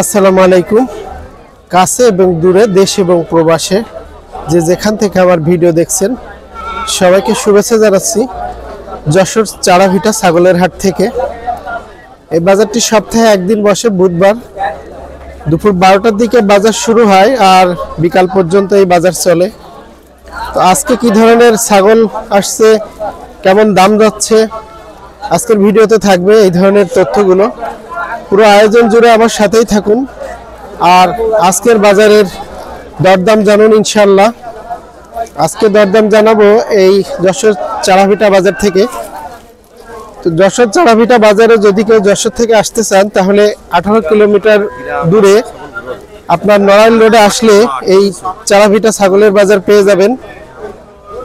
আসসালামু আলাইকুম। কাছে এবং দূরে, দেশ এবং প্রবাসে যে যেখান থেকে আমার ভিডিও দেখছেন সবাইকে শুভেচ্ছা জানাচ্ছি যশোর চাড়াভিটা ছাগলের হাট থেকে। এই বাজারটি সপ্তাহে একদিন বসে, বুধবার দুপুর 12টার দিকে বাজার শুরু হয় আর বিকাল পর্যন্ত এই বাজার চলে। তো আজকে কি ধরনের ছাগল আসছে, কেমন দাম যাচ্ছে, আজকের ভিডিওতে থাকবে এই ধরনের তথ্যগুলো। পুরো আয়োজন জুড়ে আমার সাথেই থাকুন আর আজকের বাজারের দরদাম জানুন ইনশাল্লাহ। আজকে দরদাম জানাবো এই যশোর চাড়াভিটা বাজার থেকে। তো যশোর চাড়াভিটা বাজারে যদি কেউ যশোর থেকে আসতে চান তাহলে 18 কিলোমিটার দূরে আপনার নড়াইল রোডে আসলে এই চাড়াভিটা ছাগলের বাজার পেয়ে যাবেন।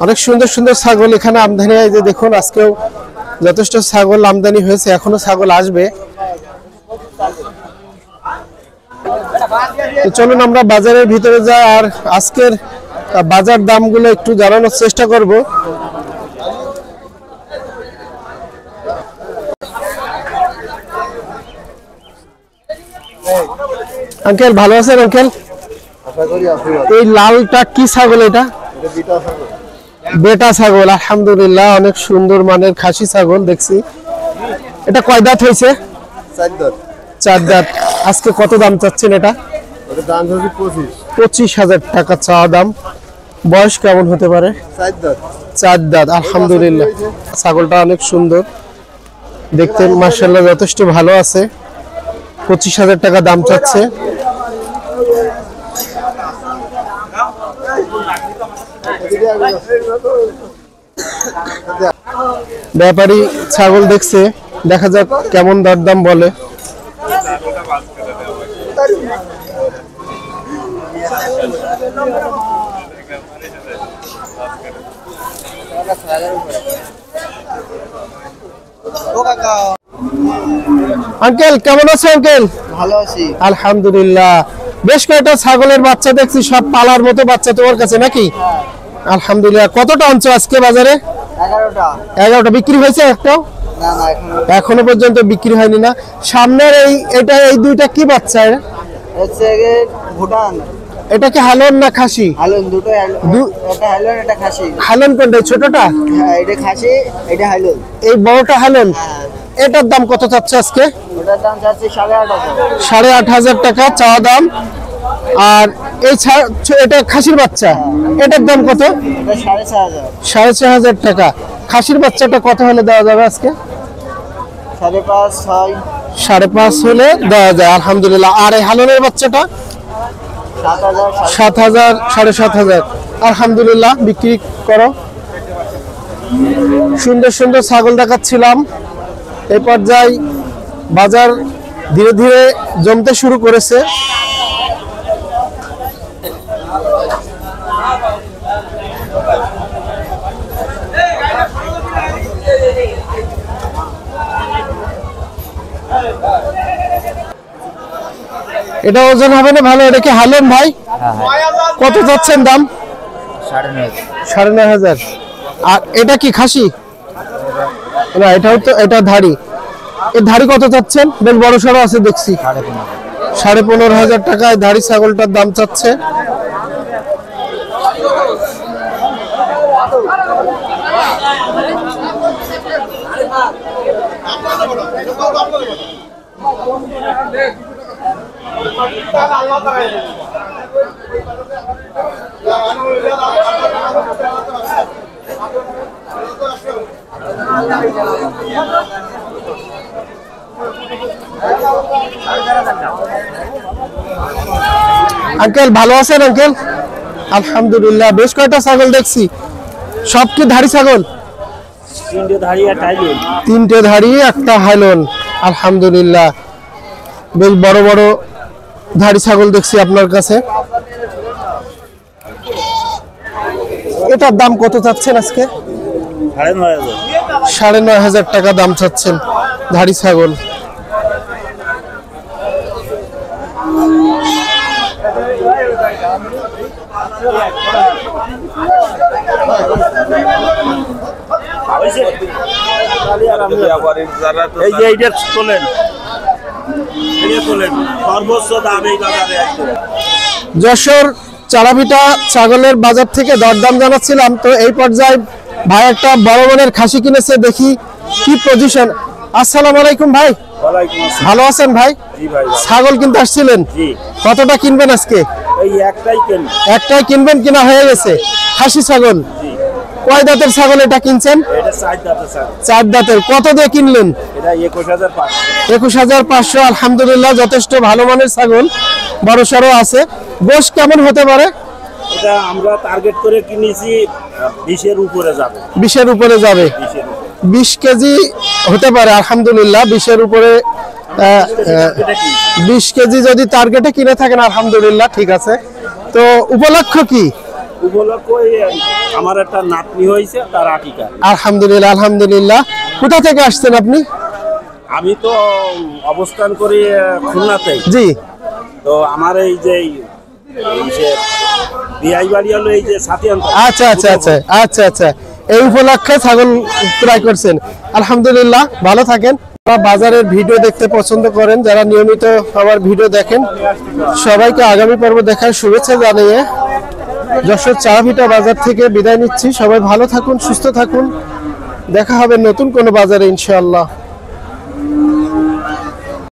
অনেক সুন্দর সুন্দর ছাগল এখানে আমদানি হয়, যে দেখুন আজকেও যথেষ্ট ছাগল আমদানি হয়েছে, এখনো ছাগল আসবে। তো চলুন আমরা বাজারের ভিতরে যাই আর আজকের বাজার দামগুলো একটু জানানোর চেষ্টা করব। আঙ্কেল ভালো আছেন আঙ্কেল? এই লালটা কি ছাগল? এটা বেটা ছাগল, আলহামদুলিল্লাহ অনেক সুন্দর মানের খাসি ছাগল দেখছি। এটা কয় দাঁত হয়েছে? 4 দাঁত। আজকে কত দাম চাচ্ছেন? এটা 25,000 টাকা চাওয়া দাম। বয়স কেমন হতে পারে? 4 দাঁত। আলহামদুলিল্লাহ ছাগলটা অনেক সুন্দর দেখতে, মাশাআল্লাহ যথেষ্ট ভালো আছে। 25,000 টাকা দাম চাচ্ছে। ব্যাপারী ছাগল দেখছে, দেখা যাক কেমন দরদাম বলে। আঙ্কেল কেমন আছে? আঙ্কেল ভালো আছি আলহামদুলিল্লাহ। বেশ কয়েকটা ছাগলের বাচ্চা দেখছি, সব পালার মতো বাচ্চা তোমার কাছে নাকি? আলহামদুলিল্লাহ। কতটা আনছো আজকে বাজারে? 11টা। বিক্রি হয়েছে একটাও? এখনো পর্যন্ত বিক্রি হয়নি না। সামনের এই দুইটা কি বাচ্চা? ভুটান। এটা কি হালন না খাসি? হালন। দুটো এটা হালন, এটা খাসি। হালন কোনটা? ছোটটা? হ্যাঁ এটা খাসি, এটা হালন। এই বড়টা হালন। এটার দাম কত চাচ্ছে আজকে? ওটার দাম চাচ্ছে 8,500। 8,500 টাকা চাওয়া দাম। আর এই এটা খাসির বাচ্চা, এটার দাম কত? এটা 6,500। 6,500 টাকা। খাসির বাচ্চাটা কত হলে দেওয়া যাবে আজকে? 5.5, 6। 5.5 হলে দেওয়া যায় আলহামদুলিল্লাহ। আর এই হালনের বাচ্চাটা 7,000, 7,500। আলহামদুলিল্লাহ বিক্রি করো। সুন্দর সুন্দর ছাগল দেখাচ্ছিলাম। এই পর্যায়ে বাজার ধীরে ধীরে জমতে শুরু করেছে। এটা ওজন হবে না ভালো? এটা কি হালন ভাই? কত যাচ্ছেন দাম? 9,500। আর এটা কি খাসি? না এটাও তো, এটা ধাড়ি। এই ধাড়ি কত চাচ্ছেন? বেশ বড় সড়ো আছে দেখছি। 15,500 টাকায় ধাড়ি ছাগলটার দাম চাচ্ছে। আঙ্কেল ভালো আছেন? আঙ্কেল আলহামদুলিল্লাহ। বেশ কয়টা ছাগল দেখছি, সব কি ধাড়ি ছাগল? 3টে ধাড়ি, একটা হাইলন। 3টে ধাড়ি, একটা হাইলন। আলহামদুলিল্লাহ বেশ বড় বড় ধাড়ি ছাগল দেখছি আপনার কাছে। এটার দাম কত চাচ্ছেন আজকে? 9,500 টাকা দাম চাচ্ছেন ধাড়ি ছাগল। এই যে এইটা তোলেন, সর্বোচ্চ দাম এই বাজারে যশোর চারাভিটা ছাগলের বাজার থেকে দরদাম জানাচ্ছিলাম। তো এই পর্যায়ে ভাই একটা বড় মানের খাসি কিনেছে, দেখি কি পজিশন। আসসালামু আলাইকুম ভাই, ভালো আছেন ভাই? ছাগল কিনতে আসছিলেন, কতটা কিনবেন আজকে? একটাই কিনবেন, কিনা হয়ে গেছে? খাসি ছাগল কয় দাঁতের ছাগল এটা কিনছেন? 4 দাঁতের। কত দিয়ে কিনলেন? 21,500। আলহামদুলিল্লাহ, যথেষ্ট ভালো মানের ছাগল, বড় সড়ো আছে। গোশ কেমন হতে পারে? এটা আমরা টার্গেট করে কিনেছি 20-এর উপরে যাবে। 20-এর উপরে যাবে, 20 কেজি হতে পারে। আলহামদুলিল্লাহ, 20-এর উপরে 20 কেজি যদি টার্গেটে কিনে থাকেন আলহামদুলিল্লাহ, ঠিক আছে। তো উপলক্ষ কি? উপলক্ষ আমার একটা নাতনি হয়েছে, তার আকিকা। আলহামদুলিল্লাহ, আলহামদুলিল্লাহ। কোথা থেকে আসছেন আপনি? আমি তো অবস্থান করি খুলনাতে। জি। তো আমার এই যে বিআই বাড়ি হলো এই যে সাতিয়ান্ত। আচ্ছা আচ্ছা আচ্ছা আচ্ছা আচ্ছা, এই উপলক্ষে ছাগল ক্রয় করছেন। আলহামদুলিল্লাহ, ভালো থাকেন। বাজারের ভিডিও দেখতে পছন্দ করেন, যারা নিয়মিত আমার ভিডিও দেখেন, সবাইকে আগামী পর্ব দেখার শুভেচ্ছা জানিয়ে যশোর চারাভিটা বাজার থেকে বিদায় নিচ্ছি। সবাই ভালো থাকুন, সুস্থ থাকুন। দেখা হবে নতুন কোনো বাজারে ইনশাআল্লাহ।